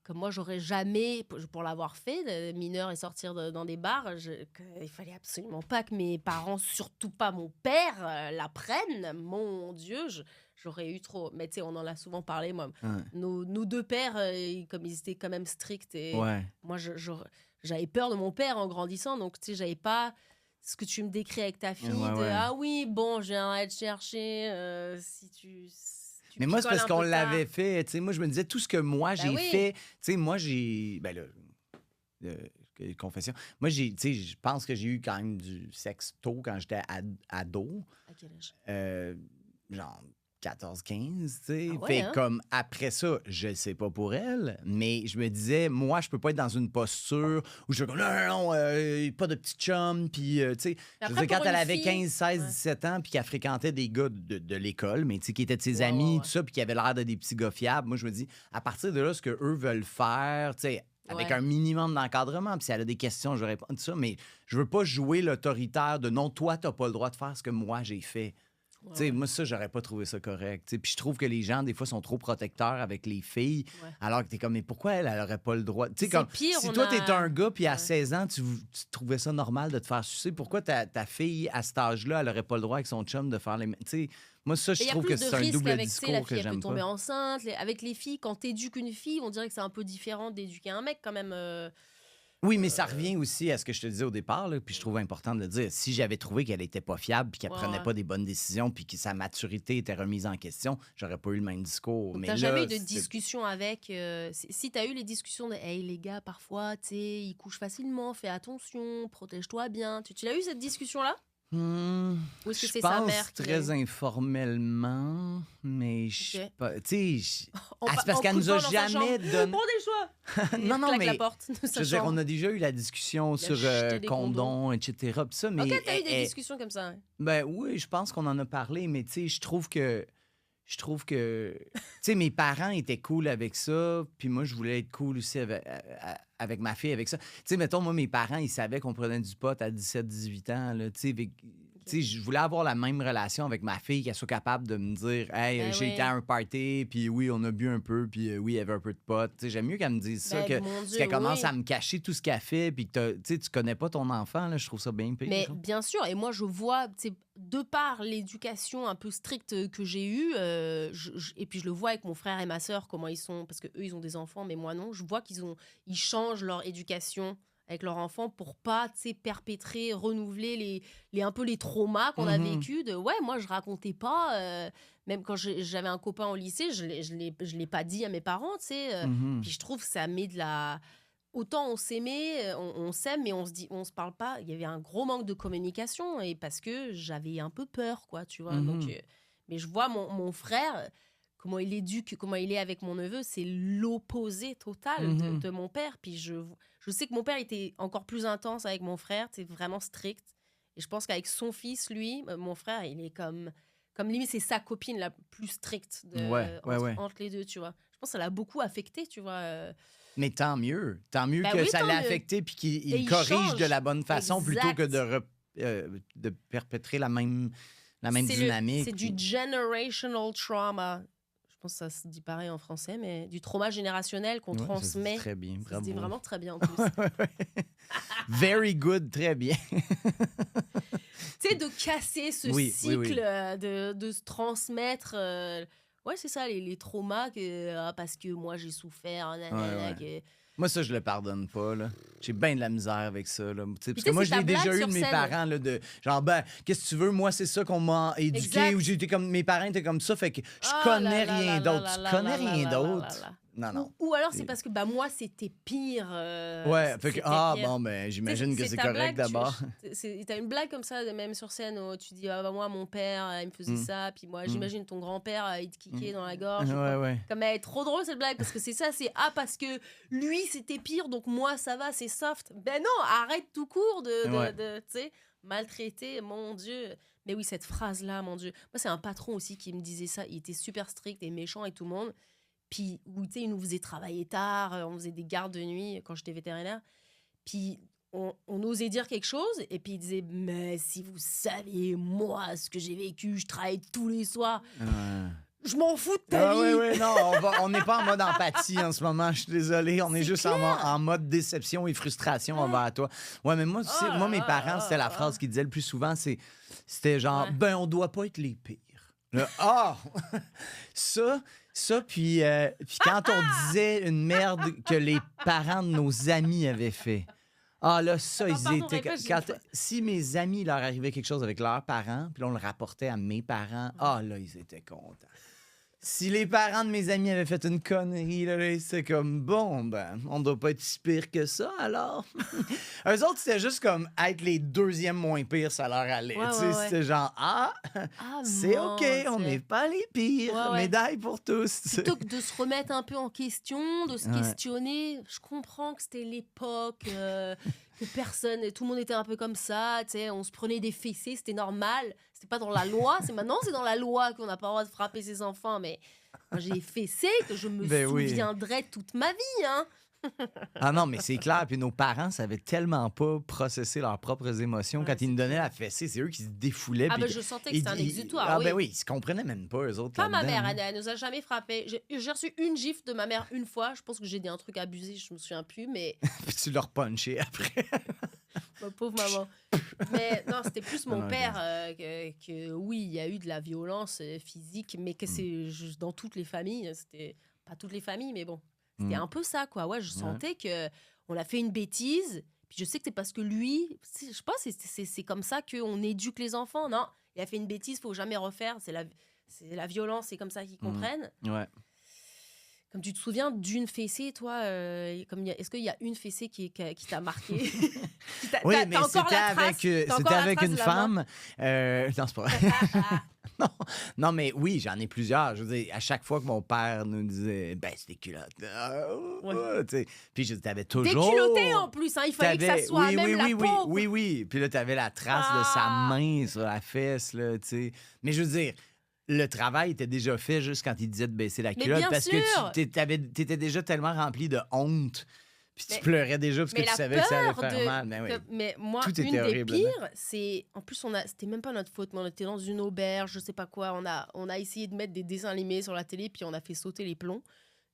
Comme moi, j'aurais jamais, pour l'avoir fait, de mineur et sortir dans des bars, il fallait absolument pas que mes parents, surtout pas mon père, l'apprennent. Mon Dieu, j'aurais eu trop. Mais tu sais, on en a souvent parlé, moi. Ouais. Nos deux pères, comme ils étaient quand même stricts. Et Ouais. moi, j'avais peur de mon père en grandissant. Donc, tu sais, j'avais pas ce que tu me décris avec ta fille. Ouais, de, ouais. ah oui, bon, je viendrai te chercher si tu Mais moi, c'est picoles parce un qu'on peu l'avait tard. fait. Tu sais, moi, je me disais, tout ce que moi, j'ai oui. fait. Tu sais, moi, j'ai. Ben là. Confession. Moi, tu sais, je pense que j'ai eu quand même du sexe tôt quand j'étais ado. À quel âge? Genre 14-15, tu sais. Ah ouais, Fait hein? comme après ça, je le sais pas pour elle, mais je me disais, moi, je peux pas être dans une posture où je fais comme, non, pas de petit chum, puis, tu sais, je veux après, dire, quand pour elle une avait fille, 15, 16, ouais. 17 ans, puis qu'elle fréquentait des gars de l'école, mais tu sais, qui étaient de ses Ouais, amis, ouais, tout ça, puis qui avaient l'air de des petits gars fiables, moi, je me dis, à partir de là, ce qu'eux veulent faire, tu sais, avec Ouais. un minimum d'encadrement, puis si elle a des questions, je réponds tout ça, mais je veux pas jouer l'autoritaire de non, toi, t'as pas le droit de faire ce que moi, j'ai fait. Tu sais, moi, ça, j'aurais pas trouvé ça correct. Tu sais, puis je trouve que les gens, des fois, sont trop protecteurs avec les filles, Ouais. alors que t'es comme, mais pourquoi elle aurait pas le droit? Tu sais, C'est comme, pire, si on toi, a- t'es un gars, puis à Ouais. 16 ans, tu trouvais ça normal de te faire sucer, pourquoi ta fille, à cet âge-là, elle aurait pas le droit avec son chum de faire les... Tu sais, moi, ça, je Il y a trouve plus que de c'est un risques double avec, tu sais, la discours fille, que elle peut j'aime tomber pas. enceinte. Avec les filles, quand t'éduques une fille, on dirait que c'est un peu différent d'éduquer un mec quand même. Oui, mais ça revient aussi à ce que je te disais au départ, là, puis je trouve important de le dire. Si j'avais trouvé qu'elle était pas fiable, puis qu'elle Ouais, prenait ouais. pas des bonnes décisions, puis que sa maturité était remise en question, j'aurais pas eu le même discours. Donc, Mais t'as là, jamais eu de c'était- discussion avec. Si t'as eu les discussions de hey, les gars, parfois, tu sais, ils couchent facilement, fais attention, protège-toi bien. Tu l'as eu cette discussion-là? Ou est-ce que Je c'est sa pense mère qui l'a très eu? informellement, mais je Ok. pas. Tu sais, En c'est parce en qu'elle nous a coupant dans sa jamais donné. Prends des choix! Non, non, Claque mais la porte de je sa veux dire, chambre. on a déjà eu la discussion sur jeté des condoms, etc. Pis ça, mais Ok, t'as eu des elle- discussions comme ça. Ouais. ben oui, je pense qu'on en a parlé, mais tu sais, je trouve que. Tu sais, mes parents étaient cool avec ça, puis moi, je voulais être cool aussi avec ma fille, avec ça. Tu sais, mettons, moi, mes parents, ils savaient qu'on prenait du pot à 17-18 ans, là, tu sais, je voulais avoir la même relation avec ma fille, qu'elle soit capable de me dire « Hey, Ben j'ai oui. été à un party, puis oui, on a bu un peu, puis oui, il y avait un peu de pot. » Tu sais, j'aime mieux qu'elle me dise ça Ben, que mon parce Dieu, qu'elle commence oui. à me cacher tout ce qu'elle fait, puis que tu connais pas ton enfant, là, je trouve ça bien pire. Mais genre. bien sûr, et moi je vois, tu sais, de par l'éducation un peu stricte que j'ai eue, et puis je le vois avec mon frère et ma sœur, comment ils sont, parce que eux ils ont des enfants, mais moi non, je vois ils changent leur éducation avec leurs enfants pour pas, tu sais, perpétrer, renouveler un peu les traumas qu'on a Mhm. vécu de, ouais, moi je racontais pas, même quand j'avais un copain au lycée, je l'ai pas dit à mes parents, tu sais, Mhm. puis je trouve que ça met de la... Autant on s'aimait, on s'aime, mais on se parle pas. Il y avait un gros manque de communication et parce que j'avais un peu peur, quoi, tu vois. Donc, Mhm. mais je vois mon frère, comment il éduque, comment il est avec mon neveu, c'est l'opposé total Mhm. de mon père. Puis je sais que mon père était encore plus intense avec mon frère, c'est vraiment strict. Et je pense qu'avec son fils, lui, mon frère, il est comme limite, c'est sa copine la plus stricte Ouais, ouais. entre les deux, tu vois. Je pense que ça l'a beaucoup affecté, tu vois. Mais tant mieux. Tant mieux Ben que oui, ça tant l'a mieux. affecté puis Et qu'il il corrige change. de la bonne façon plutôt que Exact. de perpétrer la même C'est dynamique. c'est du generational trauma. Je pense que ça se dit pareil en français, mais du trauma générationnel qu'on Ouais, ça se dit transmet. très bien, Ça se dit bravo. vraiment très bien en plus. Very good, très bien. Tu sais, de casser ce Oui, oui, cycle oui. de se transmettre. Ouais, c'est ça, les traumas parce que moi j'ai souffert. Nanana, Ouais. Moi, ça, je le pardonne pas, là. J'ai bien de la misère avec ça, là. Tu sais, parce tu que sais, moi, c'est je l'ai ta blague déjà eu sur de mes scène. parents, là, de genre, ben, qu'est-ce que tu veux? Moi, c'est ça qu'on m'a éduqué, Exact. ou j'ai été comme, mes parents étaient comme ça, fait que je Ah connais là là rien là d'autre. là Tu là connais là là rien là là d'autre. là là. Non, non. Ou alors c'est Et- parce que bah, moi c'était pire. Ouais, fait que, c'était ah, pire. bon, ben, Tu sais, j'imagine que c'est ta correct blague, d'abord. T'as une blague comme ça, même sur scène, où tu dis ah, bah, moi, mon père, il me faisait Mm. ça, puis moi, Mm. j'imagine ton grand-père, il te kickait dans la gorge. Ouais, ouais. Comme elle est trop drôle cette blague, parce que c'est ça, c'est ah, parce que lui c'était pire, donc moi ça va, c'est soft. Ben non, arrête tout court Ouais. tu sais, maltraiter, mon Dieu. Mais oui, cette phrase-là, mon Dieu. Moi, c'est un patron aussi qui me disait ça, il était super strict et méchant avec tout le monde. Puis, où, tu sais, il nous faisait travailler tard, on faisait des gardes de nuit quand j'étais vétérinaire. Puis, on osait dire quelque chose, et puis il disait « Mais si vous saviez, moi, ce que j'ai vécu, je travaille tous les soirs. Je m'en fous de ta vie. Ouais, non, on n'est pas en mode empathie en ce moment, je suis désolé. On est C'est juste en mode déception et frustration envers toi. Ouais, mais moi, tu sais, moi, mes parents, c'était la phrase qu'ils disaient le plus souvent, c'était genre, Ouais. ben, on doit pas être les pires. Là, ça, puis quand on disait une merde que les parents de nos amis avaient fait. Ah là, ça, Attends, ils pardon, étaient... répète, quand- j'ai une fois. si mes amis leur arrivait quelque chose avec leurs parents, puis là, on le rapportait à mes parents, ah là, ils étaient contents. Si les parents de mes amis avaient fait une connerie, là, c'est comme, bon, ben, on doit pas être si pire que ça, alors. Eux autres, c'était juste comme être les deuxièmes moins pires, ça leur allait. Ouais, Tu sais, ouais, ouais. c'était genre, Ah, c'est mon OK, on Dieu. n'est pas les pires. Ouais, ouais. Médaille pour tous. tu sais. Plutôt que de se remettre un peu en question, de se Ouais. questionner, je comprends que c'était l'époque, que personne, tout le monde était un peu comme ça, tu sais, on se prenait des fessées, c'était normal, c'était pas dans la loi, c'est maintenant c'est dans la loi qu'on n'a pas le droit de frapper ses enfants, mais moi j'ai des fessées que je me Ben oui. souviendrai toute ma vie, hein. Ah non, mais c'est clair. Puis nos parents savaient tellement pas processer leurs propres émotions. Ouais, Quand ils c'est nous donnaient la fessée, c'est eux qui se défoulaient. Ah, puis ben, je sentais que ils- c'était un ils- exutoire. Ah oui. ben oui, ils se comprenaient même pas, eux autres. Pas ma là-dedans. mère, elle nous a jamais frappé. J'ai reçu une gifle de ma mère une fois. Je pense que j'ai dit un truc abusé, je me souviens plus, mais Puis tu leur punchais après. ma pauvre maman. Mais non, c'était plus mon Non, père que oui, il y a eu de la violence physique, mais que c'est dans toutes les familles. C'était pas toutes les familles, mais bon, c'était un peu ça, quoi. Ouais, je sentais que on a fait une bêtise. Puis je sais que c'est parce que lui, je sais pas, c'est comme ça qu'on éduque les enfants. Non, il a fait une bêtise, faut jamais refaire. C'est la violence, c'est comme ça qu'ils comprennent. Ouais. Comme tu te souviens d'une fessée, toi, est-ce qu'il y a une fessée qui t'a marqué? Oui, T'as mais encore c'était la trace? avec, T'as c'était encore la avec trace une de la main? femme. Non, c'est pas vrai. non. Non, mais oui, j'en ai plusieurs. Je veux dire, à chaque fois que mon père nous disait, ben, c'est des culottes. Ouais. Tu sais. Puis t'avais Des toujours. culottés en plus, hein, il fallait que ça T'avais- soit oui, même oui, la oui, peau. oui. Puis là, t'avais la trace de sa Ah! main sur la fesse, là, tu sais. Mais je veux dire, le travail était déjà fait juste quand il disait de baisser la Mais culotte bien parce sûr! que t'étais déjà tellement rempli de honte. Puis tu Mais- pleurais déjà parce que Mais tu la savais que ça allait peur faire mal. Mais oui. Mais moi, Tout était une des horrible, pires, c'est... En plus, c'était même pas notre faute, mais on était dans une auberge, je sais pas quoi. On a essayé de mettre des dessins animés sur la télé, puis on a fait sauter les plombs.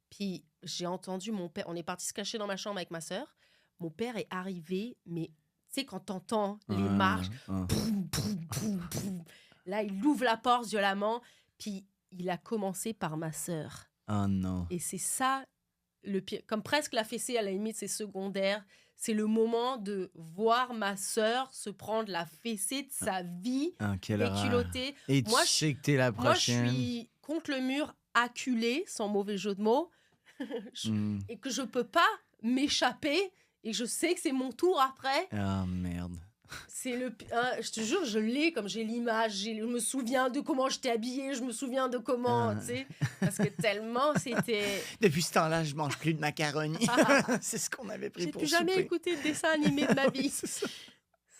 Puis j'ai entendu mon père... On est parti se cacher dans ma chambre avec ma sœur. Mon père est arrivé, mais tu sais, quand t'entends les marches, boum, boum, boum, boum. Là, il ouvre la porte violemment, puis il a commencé par ma sœur. Oh non. Et c'est ça le pire. Comme presque la fessée, à la limite, c'est secondaire. C'est le moment de voir ma sœur se prendre la fessée de sa vie, Oh, quelle horreur. déculottée. Et tu Moi, sais que t'es la Moi, je prochaine. suis contre le mur, acculée, sans mauvais jeu de mots, Hmm. et que je peux pas m'échapper. Et je sais que c'est mon tour après. Oh merde. C'est je te jure, je l'ai comme j'ai l'image. Je me souviens de comment j'étais habillée. Je me souviens de comment, Ah. tu sais. Parce que tellement c'était... Depuis ce temps-là, je mange plus de macaroni. C'est ce qu'on avait pris J'ai pour plus jamais souper. écouté de dessin animé de ma vie. C'est ça.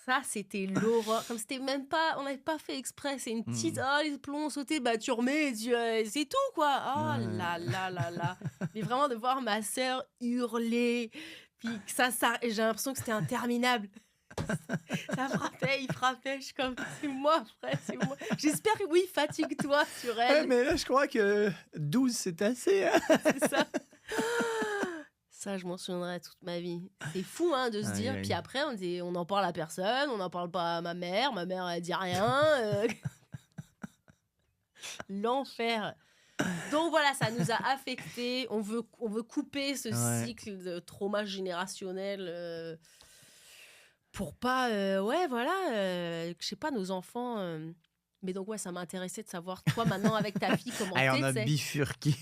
Ça, c'était l'horreur. Comme c'était même pas... On n'avait pas fait exprès. C'est une petite... Ah, les plombs ont sauté. Bah, tu remets. C'est tout, quoi. Oh là là là là. Mais vraiment, de voir ma sœur hurler. Puis que ça... Et j'ai l'impression que c'était interminable. Ça frappait, il frappait. Je suis comme... C'est moi, frère. C'est moi. J'espère que oui, fatigue-toi sur Ouais, elle. mais là, je crois que 12, c'est assez. Hein? C'est ça. Ça, je m'en souviendrai toute ma vie. C'est fou, hein, de se Aïe, dire. aïe. Puis après, on en parle à personne, on n'en parle pas à ma mère. Ma mère, elle dit rien. L'enfer. Donc voilà, ça nous a affectés. On veut couper ce Ouais. cycle de trauma générationnel pour pas, ouais, voilà, que je sais pas, nos enfants. Mais donc ouais, ça m'intéressait de savoir toi maintenant avec ta fille comment Hey, t'es. on a tu sais. bifurqué.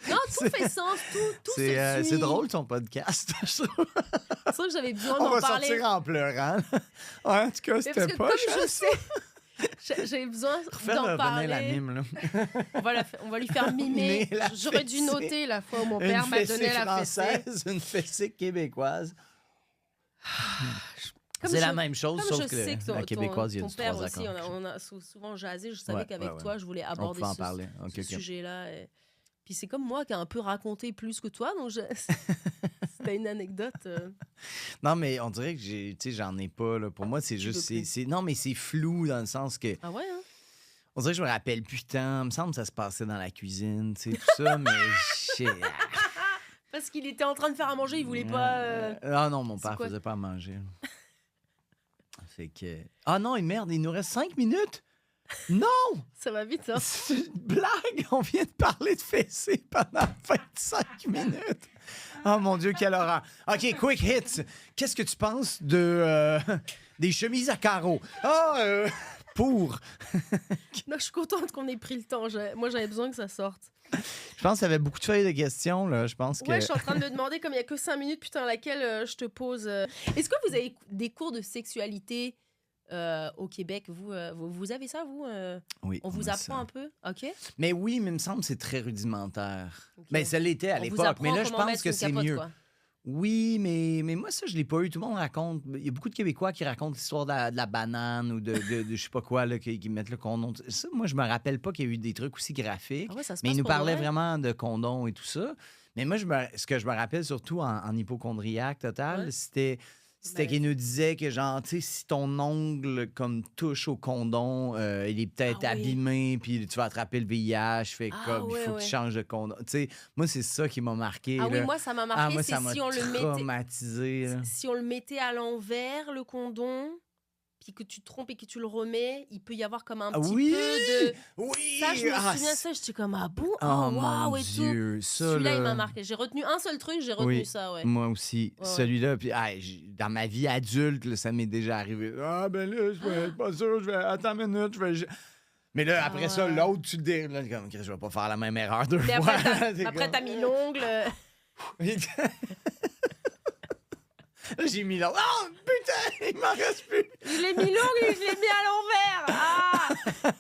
Non, tout fait sens, tout se C'est suit. drôle ton podcast. je trouve. C'est sûr que j'avais besoin On d'en va parler. sortir en pleurant. Ouais, en tout cas, Mais parce c'était que pas comme je sais, j'avais besoin Faire d'en revenir parler. la mime, là. On va lui faire mimer. Mimer la J'aurais dû fessée. noter la fois où mon Une père m'a fessée donné la fessée. française, une fessée québécoise. Comme C'est je- la même chose, Comme sauf je que sais que la québécoise, il y a ton du père 3 aussi, accords. on a souvent jasé. Je savais Ouais, qu'avec ouais. toi, je voulais On aborder pouvait en parler. Ok, ce ok. sujet-là. Puis c'est comme moi qui a un peu raconté plus que toi, donc c'était une anecdote. Non, mais on dirait que j'en ai pas. Là. Pour moi, c'est Tu juste. veux plus. Non, mais c'est flou dans le sens que. Ah ouais, hein? On dirait que je me rappelle putain. Il me semble que ça se passait dans la cuisine, tu sais, tout ça, mais. Parce qu'il était en train de faire à manger, il voulait pas. Ah non, mon C'est père quoi? faisait pas à manger. là. Fait que. Ah non, merde, il nous reste 5 minutes! Non! Ça va vite, hein? C'est une blague! On vient de parler de fessée pendant 25 minutes! Oh mon Dieu, quelle horreur! OK, quick hits! Qu'est-ce que tu penses de des chemises à carreaux? Pour! Non, je suis contente qu'on ait pris le temps. Moi, j'avais besoin que ça sorte. Je pense qu'il y avait beaucoup de feuilles de questions, là. Je pense que. Ouais, je suis en train de me demander, comme il n'y a que 5 minutes, putain, laquelle je te pose. Est-ce que vous avez des cours de sexualité au Québec? Vous avez ça, vous? Oui, On vous a apprend ça. un peu? OK? Mais oui, mais il me semble que c'est très rudimentaire. Ok. Ben, ça l'était à On vous l'époque, apprend mais là, je comment pense mettre que une c'est capote, mieux. quoi. Oui, mais moi, ça, je l'ai pas eu. Tout le monde raconte. Il y a beaucoup de Québécois qui racontent l'histoire de la banane ou de je sais pas quoi, là, qui mettent le condom. Ça, moi, je me rappelle pas qu'il y a eu des trucs aussi graphiques. Ah ouais, ça se Mais passe ils nous pour parlaient vrai? vraiment de condom et tout ça. Mais moi, ce que je me rappelle surtout en hypochondriaque total, Ouais. c'était Ben, qu'il nous disait que, genre, tu sais, si ton ongle, comme, touche au condom, il est peut-être Ah oui. abîmé, puis tu vas attraper le VIH, fait Ah comme, il ouais, faut que ouais. tu changes de condom. Tu sais, moi, c'est ça qui m'a marqué, Ah oui, là. moi, ça m'a Ah, marqué, moi, c'est ça m'a si on le mettait... traumatisé, là. Si on le mettait à l'envers, le condom, puis que tu te trompes et que tu le remets, il peut y avoir comme un Ah petit oui! peu de... Oui! Ça, je me Ah, souviens de ça, j'étais comme, ah bon? Oh, Oh, mon waouh, et tout. Dieu! Ça, Celui-là, il là... m'a marqué. J'ai retenu un seul truc, j'ai retenu Oui, ça, ouais. moi aussi. Ouais, ouais. Celui-là, puis dans ma vie adulte, là, ça m'est déjà arrivé. Ah, ben là, je vais être pas sûr, je vais... Attends une minute, je vais... Mais là, après Ah ça, ouais. l'autre, tu le dis, là, comme, je vais pas faire la même erreur deux Mais fois. après, t'as mis l'ongle. Là, j'ai mis l'autre. Oh, putain, il m'en reste plus. Je l'ai mis l'ongle et je l'ai mis à l'envers. Ah!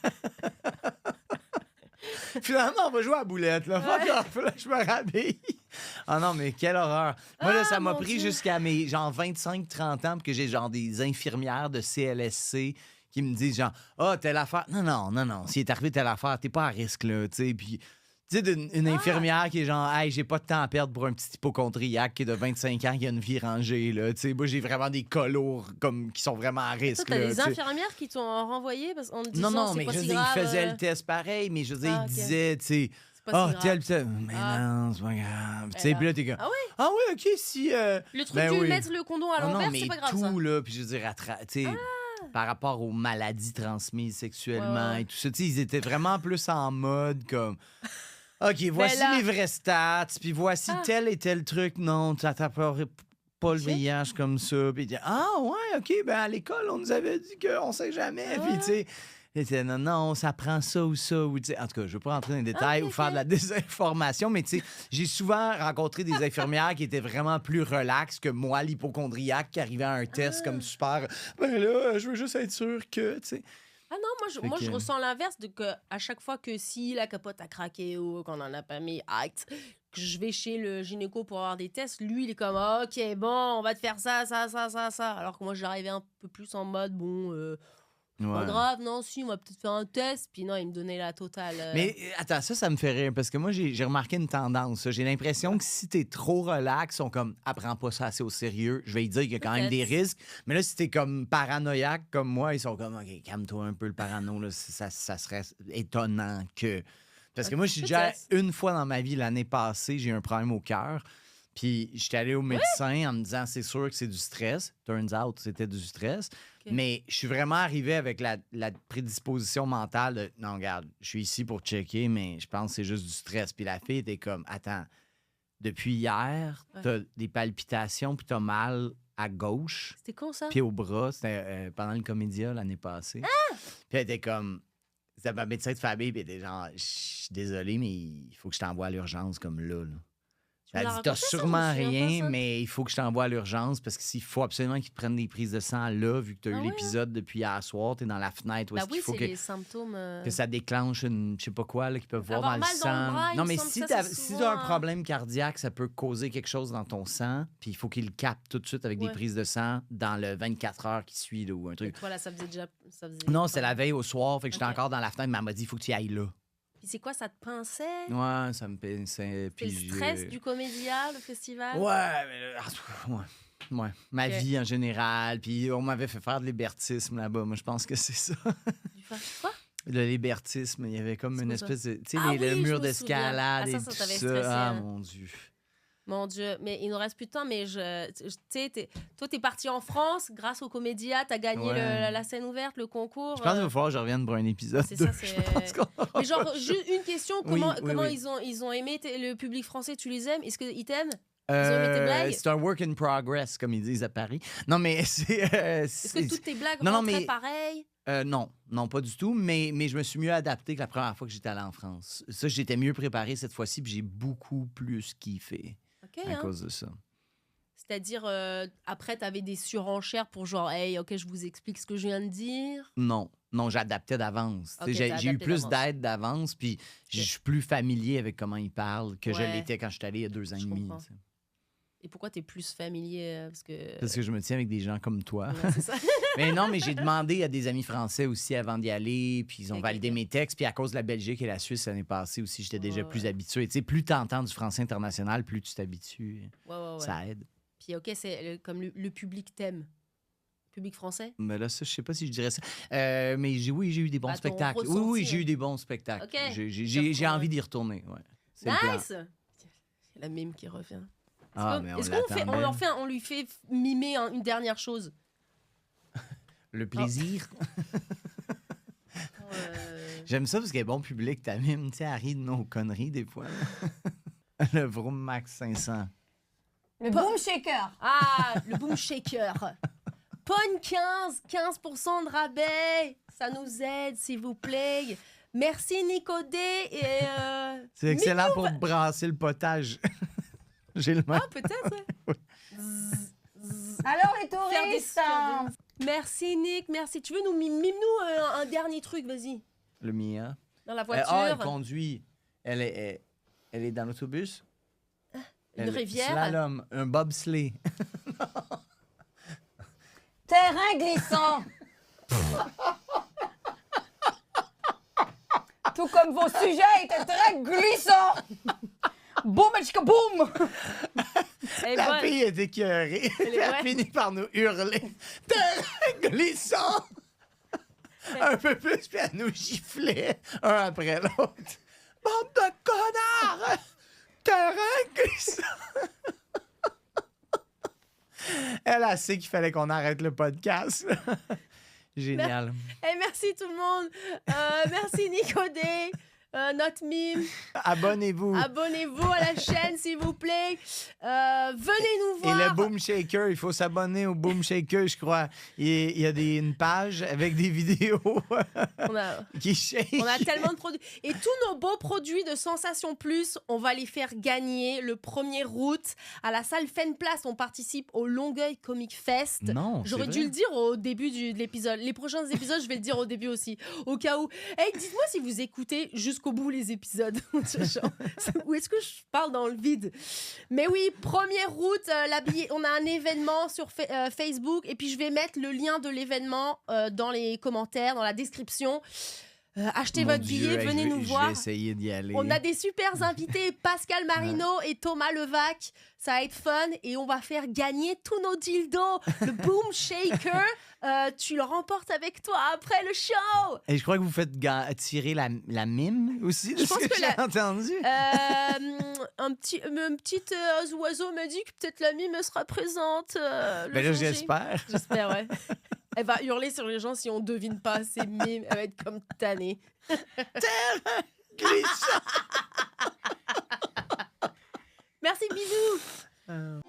Finalement, on va jouer à la boulette, là. Fuck off, là, je me rhabille. Ah non, mais quelle horreur. Moi, là, ça m'a mon pris Dieu. jusqu'à mes, genre, 25-30 ans, pour que j'ai, genre, des infirmières de CLSC qui me disent, genre, ah, telle affaire. Non. S'il est arrivé telle affaire, t'es pas à risque, là, tu sais. Puis, tu sais, une infirmière qui est genre, hey, j'ai pas de temps à perdre pour un petit hypochondriaque qui est de 25 ans, qui a une vie rangée, là. Tu sais, moi, j'ai vraiment des cas lourds, comme, qui sont vraiment à Toi, risque, t'as là, des tu sais. infirmières qui t'ont renvoyé parce qu'en te Non, disant, non, c'est mais pas je veux si dire, grave. il faisait le test pareil, mais je veux dire, Ah, il ok. disait, tu sais, C'est pas si ah, grave. tel, mais Ah. non, c'est pas grave. Tu sais, là. puis là, t'es comme, Ah oui? ah oui, OK, si. Le truc ben du oui. mettre le condom à Ah non, l'envers, mais c'est pas grave, tout, ça. là, puis je veux dire, tu sais, par rapport aux maladies transmises sexuellement Ouais. et tout ça, tu sais, ils étaient vraiment plus en mode comme, OK, voici là- les vrais stats, puis voici Ah. tel et tel truc. Non, tu n'attraperas pas le Ok. VIH comme ça. Puis il dit, ah ouais, OK, ben à l'école, on nous avait dit qu'on sait jamais. Ah Puis ouais. tu sais, il était, non, ça prend ça ou ça. Ou, tu sais, en tout cas, je ne veux pas rentrer dans les détails ok, ou faire de la désinformation, mais tu sais, j'ai souvent rencontré des infirmières qui étaient vraiment plus relax que moi, l'hypochondriaque, qui arrivait à un test comme super. Ben là, je veux juste être sûr que, tu sais. Ah non, Fait moi que- je ressens l'inverse de que à chaque fois que si la capote a craqué ou qu'on en a pas mis acte, que je vais chez le gynéco pour avoir des tests, lui il est comme ah, ok bon on va te faire ça. Alors que moi j'arrivais un peu plus en mode bon pas Ouais. grave non si on va peut-être faire un test puis non il me donnait la totale. Mais attends, ça me fait rire parce que moi, j'ai remarqué une tendance. Ça. J'ai l'impression que si t'es trop relax, ils sont comme, apprends pas ça assez au sérieux. Je vais lui dire qu'il y a quand même des Peut-être. risques. Mais là, si t'es comme paranoïaque comme moi, ils sont comme, OK, calme-toi un peu le parano. Là. Ça serait étonnant que. Parce que moi, je suis déjà Peut-être. une fois dans ma vie, l'année passée, j'ai eu un problème au cœur. Puis j'étais allé au médecin en me disant, c'est sûr que c'est du stress. Turns out, c'était du stress. Ok. Mais je suis vraiment arrivé avec la prédisposition mentale de, non, regarde, je suis ici pour checker, mais je pense que c'est juste du stress. Puis la fille était comme, attends, depuis hier, Ouais. t'as des palpitations, puis t'as mal à gauche, C'était quand ça? puis au bras. C'était pendant le Comédia l'année passée. Puis elle était comme, c'était ma médecin de famille, puis elle était genre, je suis désolé, mais il faut que je t'envoie à l'urgence comme là. Tu me Elle l'as dit, t'as raconté, ça? Je me sûrement souviens pas, rien, ça. mais il faut que je t'envoie à l'urgence parce qu'il faut absolument qu'ils te prennent des prises de sang là, vu que tu as Ah eu ouais, l'épisode depuis hier soir, t'es dans la fenêtre, où Bah est-ce oui qu'il faut c'est que, les symptômes. que ça déclenche une, je sais pas quoi, là, qu'ils peuvent voir Avoir dans le mal dans le sang. bras, il non, me mais semble si que tu ça, as, c'est si souvent t'as un problème cardiaque, ça peut causer quelque chose dans ton sang, puis il faut qu'il le capte tout de suite avec des Ouais. prises de sang dans le 24 heures qui suit, là, ou un Et truc. toi là ça faisait déjà. Ça faisait Non, c'est la veille au soir, fait que j'étais Ok. encore dans la fenêtre, mais elle m'a dit, il faut que tu y ailles là. Puis c'est quoi ça te pinçait? Ouais, ça me pinçait. C'est Puis le stress du Comédia, le festival? Ouais, mais ouais. Ma Ok. vie en général. Puis on m'avait fait faire de l'hébertisme là-bas. Moi, je pense que c'est ça. Du fa- Quoi? Le hébertisme, il y avait comme C'est une quoi ça? espèce de. Tu sais, Ah le oui, je mur me d'escalade souviens. et Ah, ça tout t'avait ça. stressé, Ah, hein. mon Dieu. Mon Dieu, mais il nous reste plus de temps, mais tu sais, toi, t'es parti en France grâce au Comédia, t'as gagné Ouais. la scène ouverte, le concours. Je pense qu'il va falloir que je revienne pour un épisode. c'est 2. ça, c'est- Je pense qu'on aura Mais genre, pas le juste une question, Oui, comment oui. ils ont aimé le public français, tu les aimes? Est-ce qu'ils t'aiment? ont aimé tes blagues? C'est un work in progress, comme ils disent à Paris. Non, mais c'est. Est-ce que toutes tes blagues Non, non, rentraient mais- pareil? Non, pas du tout, mais je me suis mieux adapté que la première fois que j'étais allé en France. Ça, j'étais mieux préparé cette fois-ci, puis j'ai beaucoup plus kiffé Ok, à hein. cause de ça. C'est-à-dire, après, t'avais des surenchères pour genre, hey, ok, je vous explique ce que je viens de dire. Non, j'adaptais d'avance. Tu sais, Ok, t'as j'ai eu adapté plus d'avance. d'aide d'avance, puis je suis plus familier avec comment ils parlent que je Ouais. l'étais quand je suis allé il y a 2 ans et Je demi. comprends. tu sais. Et pourquoi t'es plus familier? Parce que... Parce que je me tiens avec des gens comme toi. Ouais, c'est ça. Mais non, mais j'ai demandé à des amis français aussi avant d'y aller, puis ils ont Ok, validé ok. mes textes. Puis à cause de la Belgique et la Suisse l'année passée aussi, j'étais déjà Ouais, plus ouais. habitué. Tu sais, plus tu entends du français international, plus tu t'habitues. Ouais. Ça aide. Puis OK, c'est comme le public t'aime. Public français? Mais là, ça, je sais pas si je dirais ça. Mais oui, j'ai eu des bons Bah, ton spectacles. ressenti, Oui, j'ai hein. eu des bons spectacles. Ok. J'ai envie d'y retourner. Ouais. C'est le plan. Nice! C'est la mime qui revient. Ah, mais on Est-ce qu'on l'attendait. on lui fait mimer une dernière chose? Le plaisir. Euh, J'aime ça parce qu'elle est bon public. Ta mime, tu sais, elle rit de nos conneries des fois. là. Le Vroom Max 500. Le boom shaker. Ah, le boom shaker. Pogne 15% de rabais. Ça nous aide, s'il vous plaît. Merci Nicodé. Et C'est excellent pour brasser le potage. J'ai le même. Ah, peut-être. Ouais. Zzz, zzz. Alors, les Faire des- touristes, faire des- Merci Nick, merci. Tu veux nous mime-nous un dernier truc, vas-y. Le mien. Dans la Elle voiture, conduit. Elle est dans l'autobus. une rivière. Slalom, un bobsleigh. terrain glissant. Tout comme vos sujets étaient très glissants. Boum, chica, boum. Elle est La bonne. fille est écœurée. Elle est Elle a vraie. fini par nous hurler. Terrain glissant! Un peu plus, puis elle nous giflait un après l'autre. Bande de connards! Terrain glissant! Elle a su qu'il fallait qu'on arrête le podcast. Génial. Eh, merci tout le monde. Merci Nicodé. Notre mime. Abonnez-vous. Abonnez-vous à la chaîne, s'il vous plaît. Venez nous Et voir. le Boom Shaker, il faut s'abonner au Boom Shaker, je crois. Il y a une page avec des vidéos qui shake. On a tellement de produits. Et tous nos beaux produits de Sensation Plus, on va les faire gagner le 1er août à la salle Fenplace. On participe au Longueuil Comic Fest. Non, J'aurais c'est dû vrai. le dire au début de l'épisode. Les prochains épisodes, je vais le dire au début aussi. Au cas où. Hey, dites-moi si vous écoutez jusqu'au bout les épisodes. Genre, ou est-ce que je parle dans le vide? Mais oui, 1er août, on a un événement sur Facebook. Et puis, je vais mettre le lien de l'événement dans les commentaires, dans la description. Achetez Mon votre Dieu, billet, hey, venez je vais- nous Je voir. vais essayer d'y aller. On a des super invités, Pascal Marino et Thomas Levac. Ça va être fun et on va faire gagner tous nos dildos. Le Boom Shaker, tu le remportes avec toi après le show. Et je crois que vous faites tirer la mime aussi, de Je ce pense que, que j'ai la- entendu. Un petit oiseau me dit que peut-être la mime sera présente. Le Ben là, jour J. j'espère. J'espère, ouais. Elle va hurler sur les gens si on devine pas. C'est mime. Elle va être comme tannée. Glissant. Merci, bisous.